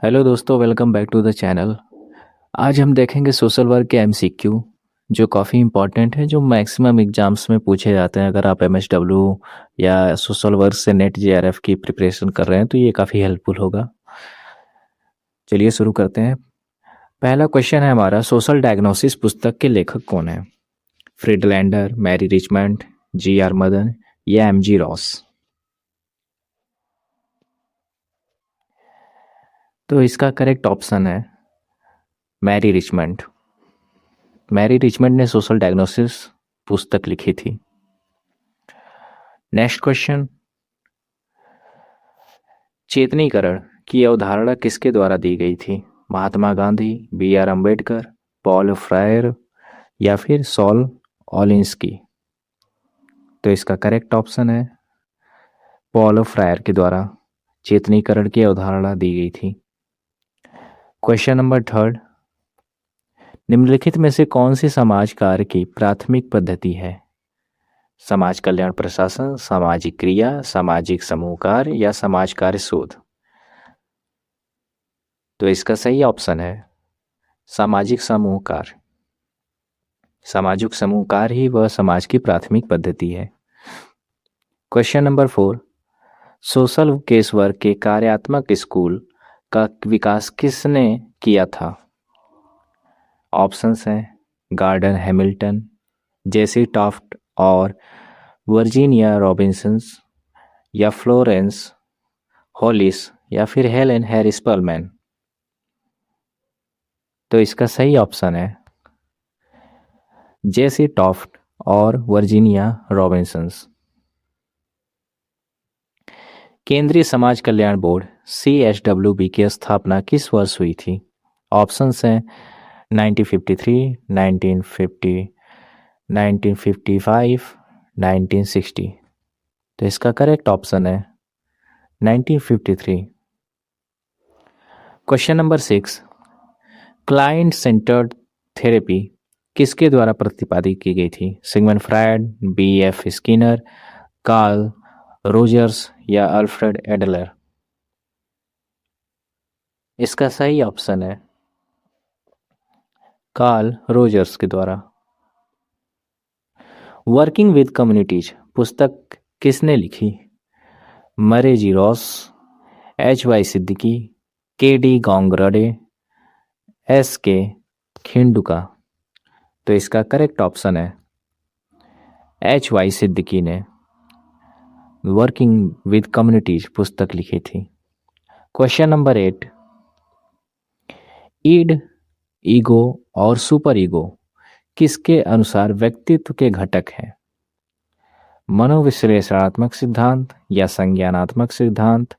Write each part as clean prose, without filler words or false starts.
Hello दोस्तों, welcome back to the channel. आज हम देखेंगे सोशल वर्क के एमसीक्यू, जो काफ़ी इंपॉर्टेंट है, जो मैक्सिमम एग्जाम्स में पूछे जाते हैं। अगर आप एमएसडब्ल्यू या सोशल वर्क से नेट जेआरएफ की प्रिपरेशन कर रहे हैं तो ये काफ़ी हेल्पफुल होगा। चलिए शुरू करते हैं। पहला क्वेश्चन है हमारा, सोशल डायग्नोसिस पुस्तक के लेखक कौन है? Friedlander, Mary Richmond, G R Madan या एमजी रॉस? तो इसका करेक्ट ऑप्शन है मैरी रिचमंड। मैरी रिचमंड ने सोशल डायग्नोसिस पुस्तक लिखी थी। नेक्स्ट क्वेश्चन, चेतनीकरण की अवधारणा किसके द्वारा दी गई थी? Mahatma Gandhi, B R Ambedkar, Paul Freire या फिर सॉल ओलिंस्की? तो इसका करेक्ट ऑप्शन है पॉल फ्रायर के द्वारा चेतनीकरण की अवधारणा दी गई थी। क्वेश्चन नंबर थर्ड, निम्नलिखित में से कौन सी समाज कार्य की प्राथमिक पद्धति है? समाज कल्याण प्रशासन, सामाजिक क्रिया, सामाजिक समूह कार्य या समाज कार्य शोध? तो इसका सही ऑप्शन है सामाजिक समूह कार्य। सामाजिक समूह कार्य ही वह समाज की प्राथमिक पद्धति है। Question number 4, social case work के कार्यात्मक स्कूल का विकास किसने किया था? ऑप्शंस हैं गार्डन हैमिल्टन, जेसी टॉफ्ट और वर्जीनिया रॉबिन्सन्स या फ्लोरेंस हॉलिस या फिर हेलेन हैरिस पर्लमैन? तो इसका सही ऑप्शन है जेसी टॉफ्ट और वर्जीनिया रॉबिन्सन्स। केंद्रीय समाज कल्याण बोर्ड CSWB की स्थापना किस वर्ष हुई थी? ऑप्शंस हैं 1953, 1950, 1955, 1960। तो इसका करेक्ट ऑप्शन है 1953। Question number 6, client centred therapy किसके द्वारा प्रतिपादित की गई थी? Sigmund Freud, BF Skinner, Carl Rogers या अल्फ्रेड एडलर? इसका सही ऑप्शन है कार्ल रोजर्स के द्वारा। वर्किंग विद कम्युनिटीज पुस्तक किसने लिखी? Murray G Ross, HY Siddiqui, KD Gangrade, SK Khinduka? तो इसका करेक्ट ऑप्शन है HY सिद्दीकी ने वर्किंग विद कम्युनिटीज पुस्तक लिखी थी। क्वेश्चन नंबर 8, ईड, ईगो और सुपर ईगो किसके अनुसार व्यक्तित्व के घटक हैं? मनोविश्लेषणात्मक सिद्धांत या संज्ञानात्मक सिद्धांत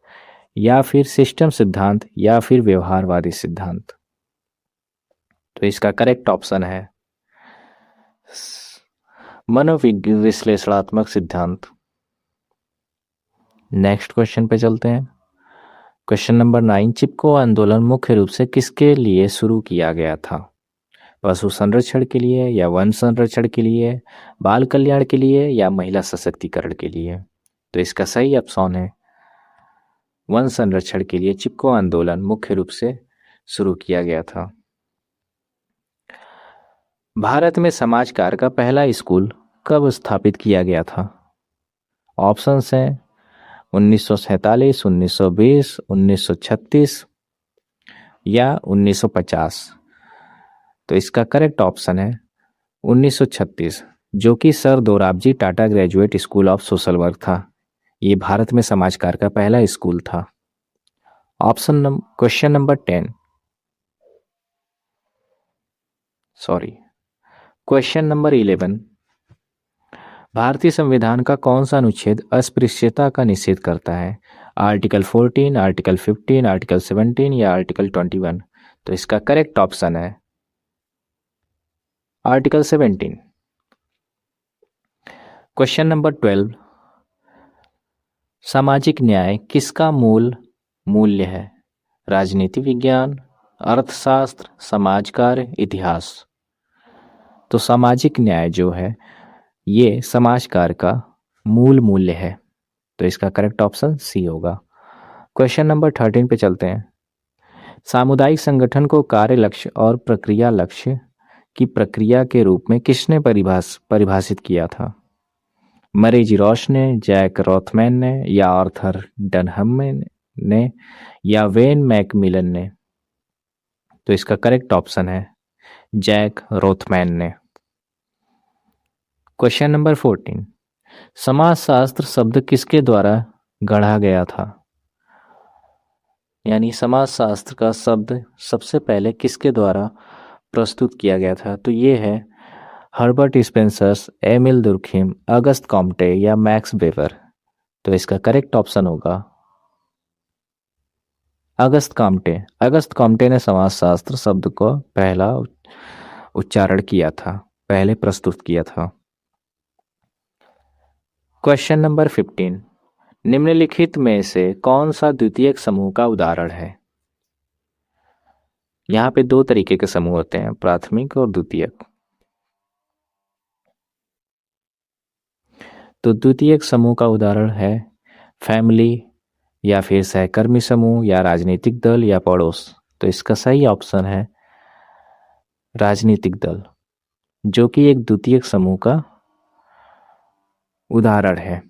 या फिर सिस्टम सिद्धांत या फिर व्यवहारवादी सिद्धांत? तो इसका करेक्ट ऑप्शन है मनोविश्लेषणात्मक सिद्धांत। नेक्स्ट क्वेश्चन पे चलते हैं। क्वेश्चन नंबर 9, चिपको आंदोलन मुख्य रूप से किसके लिए शुरू किया गया था? पशु संरक्षण के लिए या वन संरक्षण के लिए, बाल कल्याण के लिए या महिला सशक्तिकरण के लिए? तो इसका सही ऑप्शन है वन संरक्षण के लिए चिपको आंदोलन मुख्य रूप से शुरू किया गया था। भारत में समाज कार्य का पहला स्कूल कब स्थापित किया गया था? ऑप्शंस हैं 1947, 1920, 1936 या 1950। तो इसका करेक्ट ऑप्शन है 1936, जो कि sir Dorabji Tata graduate school of social work था। ये भारत में समाज कार्य का पहला स्कूल था। क्वेश्चन नंबर 10, क्वेश्चन नंबर 11, भारतीय संविधान का कौन सा अनुच्छेद अस्पृश्यता का निषेध करता है? आर्टिकल 14, आर्टिकल 15, आर्टिकल 17 या आर्टिकल 21? तो इसका करेक्ट ऑप्शन है आर्टिकल 17। क्वेश्चन नंबर 12, सामाजिक न्याय किसका मूल मूल्य है? राजनीति विज्ञान, अर्थशास्त्र, समाज कार्य, इतिहास? तो सामाजिक न्याय जो है ये समाज कार्य का मूल मूल्य है। तो इसका करेक्ट ऑप्शन सी होगा। क्वेश्चन नंबर 13 पे चलते हैं। सामुदायिक संगठन को कार्य लक्ष्य और प्रक्रिया लक्ष्य की प्रक्रिया के रूप में किसने परिभाषित किया था? मरी जी रॉश ने, जैक रोथमैन ने, या आर्थर डनहम ने, या वेन मैकमिलन ने? तो इसका करेक्ट ऑप्शन है जैक रोथमैन ने। क्वेश्चन नंबर 14, समाजशास्त्र शब्द किसके द्वारा गढ़ा गया था? यानी समाजशास्त्र का शब्द सबसे पहले किसके द्वारा प्रस्तुत किया गया था? तो ये है हर्बर्ट स्पेंसर्स, एमिल दुर्खिम, अगस्त कॉम्टे या मैक्स वेबर। तो इसका करेक्ट ऑप्शन होगा अगस्त कॉम्टे। अगस्त कॉम्टे ने समाजशास्त्र शब्द को पहला उच्चारण किया था, पहले प्रस्तुत किया था। क्वेश्चन नंबर 15, निम्नलिखित में से कौन सा द्वितीयक समूह का उदाहरण है? यहाँ पे दो तरीके के समूह होते हैं, प्राथमिक और द्वितीयक। तो द्वितीयक समूह का उदाहरण है फैमिली, या फिर सहकर्मी समूह, या राजनीतिक दल, या पड़ोस। तो इसका सही ऑप्शन है राजनीतिक दल, जो कि एक द्वितीयक समूह का उदाहरण है।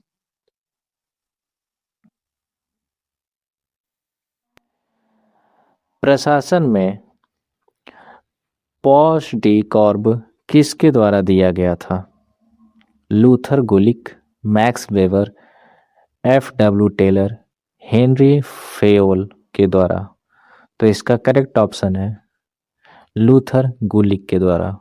प्रशासन में पॉश डी कॉर्ब किसके द्वारा दिया गया था? Luther Gulick, Max Weber, F.W. Taylor, Henry Fayol के द्वारा। तो इसका करेक्ट ऑप्शन है लूथर गुलिक के द्वारा।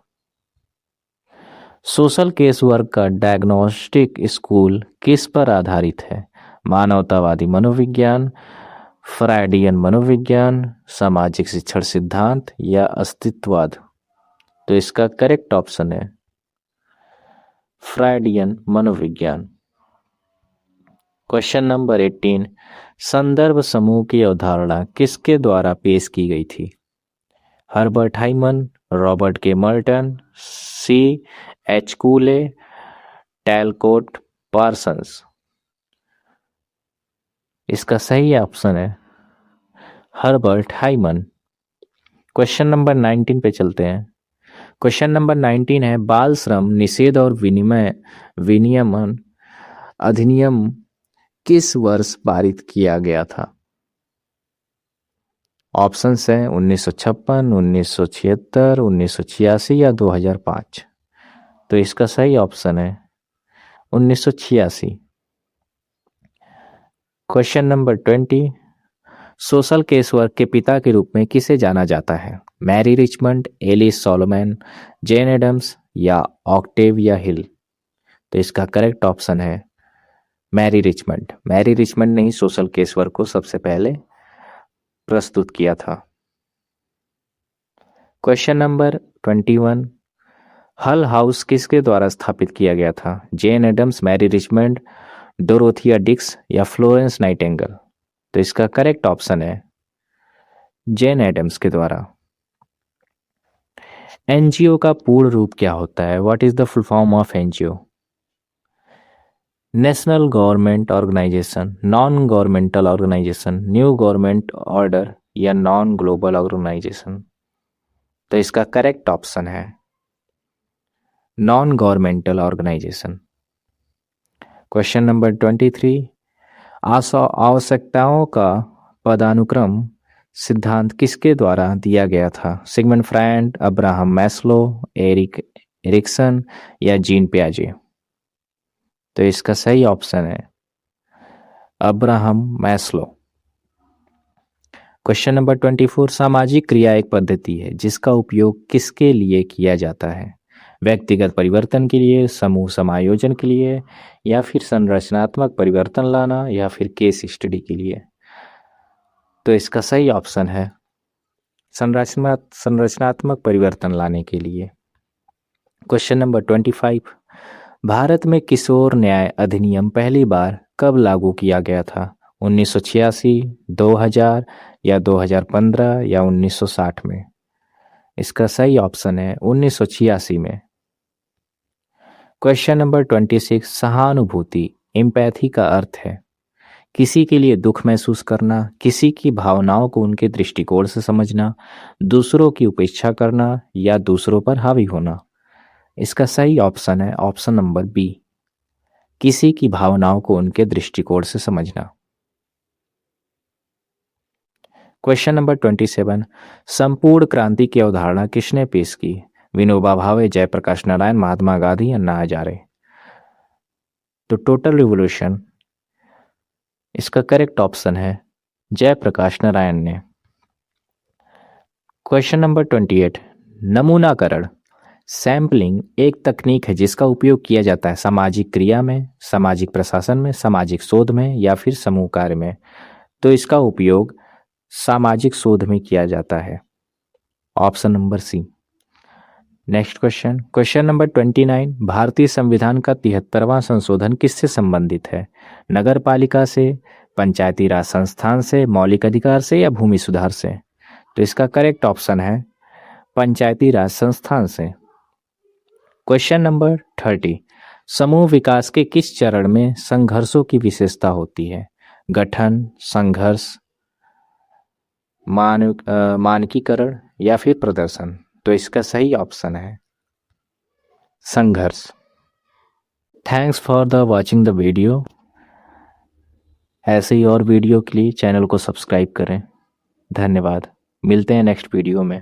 सोशल केस वर्क का डायग्नोस्टिक स्कूल किस पर आधारित है? मानवतावादी मनोविज्ञान, फ्रायडियन मनोविज्ञान, सामाजिक शिक्षण सिद्धांत, या अस्तित्ववाद। तो इसका करेक्ट ऑप्शन है फ्रायडियन मनोविज्ञान। क्वेश्चन नंबर 18, संदर्भ समूह की अवधारणा किसके द्वारा पेश की गई थी? हर्बर्ट हाइमन, रॉबर्ट के मर्टन, C.H. कूले, टैलकोट पार्सन्स। इसका सही ऑप्शन है हर्बर्ट हाइमन। क्वेश्चन नंबर 19 पे चलते हैं। क्वेश्चन नंबर 19 है, बाल श्रम निषेध और विनियमन अधिनियम किस वर्ष पारित किया गया था? ऑप्शंस हैं 1956, 1976, 1986 या 2005। तो इसका सही ऑप्शन है 1986। Question number 20, social case work के पिता के रूप में किसे जाना जाता है? मैरी रिचमंड, एलिस सोलोमन, जेन एडम्स, या ऑक्टेविया हिल। तो इसका करेक्ट ऑप्शन है मैरी रिचमंड। मैरी रिचमंड ने ही सोशल केस वर्क को सबसे पहले प्रस्तुत किया था। क्वेश्चन नंबर 21, हल हाउस किसके द्वारा स्थापित किया गया था? Jane Addams, Mary Richmond, Dorothea Dix, या फ्लोरेंस नाइटिंगेल। तो इसका करेक्ट ऑप्शन है जेन एडम्स के द्वारा। एनजीओ का पूर्ण रूप क्या होता है? What is the full form of NGO? National government organisation, non governmental organisation, new government order, या नॉन ग्लोबल ऑर्गेनाइजेशन। तो इसका करेक्ट ऑप्शन है non governmental organisation. Question number 23, आवश्यकताओं का पदानुक्रम सिद्धांत किसके द्वारा दिया गया था? Sigmund Freud, Abraham Maslow, Erik Erikson, या जीन पियाजे। तो इसका सही ऑप्शन है अब्राहम मैस्लो। क्वेश्चन नंबर 24, सामाजिक क्रिया एक पद्धति है जिसका उपयोग किसके लिए किया जाता है? व्यक्तिगत परिवर्तन के लिए, समूह समायोजन के लिए, या फिर संरचनात्मक परिवर्तन लाना, या फिर केस स्टडी के लिए। तो इसका सही ऑप्शन है संरचनात्मक परिवर्तन लाने के लिए। क्वेश्चन नंबर 25, भारत में किशोर न्याय अधिनियम पहली बार कब लागू किया गया था? 1986, 2000, या 2015, या 1960 में। इसका सही ऑप्शन है 1986 में। क्वेश्चन नंबर 26, सहानुभूति एम्पैथी का अर्थ है किसी के लिए दुख महसूस करना, किसी की भावनाओं को उनके दृष्टिकोण से समझना, दूसरों की उपेक्षा करना या दूसरों पर हावी होना। इसका सही ऑप्शन है ऑप्शन नंबर बी, किसी की भावनाओं को उनके दृष्टिकोण से समझना। क्वेश्चन नंबर 27, संपूर्ण क्रांति की अवधारणा किसने पेश की? विनोबा भावे, जयप्रकाश नारायण, महात्मा गांधी, अन्ना हजारे। तो टोटल रिवोल्यूशन, इसका करेक्ट ऑप्शन है जयप्रकाश नारायण ने। क्वेश्चन नंबर 28, नमूनाकरण सैम्पलिंग एक तकनीक है जिसका उपयोग किया जाता है सामाजिक क्रिया में, सामाजिक प्रशासन में, सामाजिक शोध में या फिर समूह कार्य में। तो इसका उपयोग सामाजिक शोध में किया जाता है, option number C. Next question, question number 29, भारतीय संविधान का 73वां संशोधन किससे संबंधित है? नगर पालिका से, पंचायती राज संस्थान से, मौलिक अधिकार से या भूमि सुधार से? तो इसका करेक्ट ऑप्शन है पंचायती राज संस्थान से। क्वेश्चन नंबर 30, समूह विकास के किस चरण में संघर्षों की विशेषता होती है? गठन, संघर्ष, मानकीकरण या फिर प्रदर्शन? तो इसका सही ऑप्शन है संघर्ष। Thanks for the watching the video. ऐसे ही और वीडियो के लिए चैनल को सब्सक्राइब करें। धन्यवाद। मिलते हैं नेक्स्ट वीडियो में।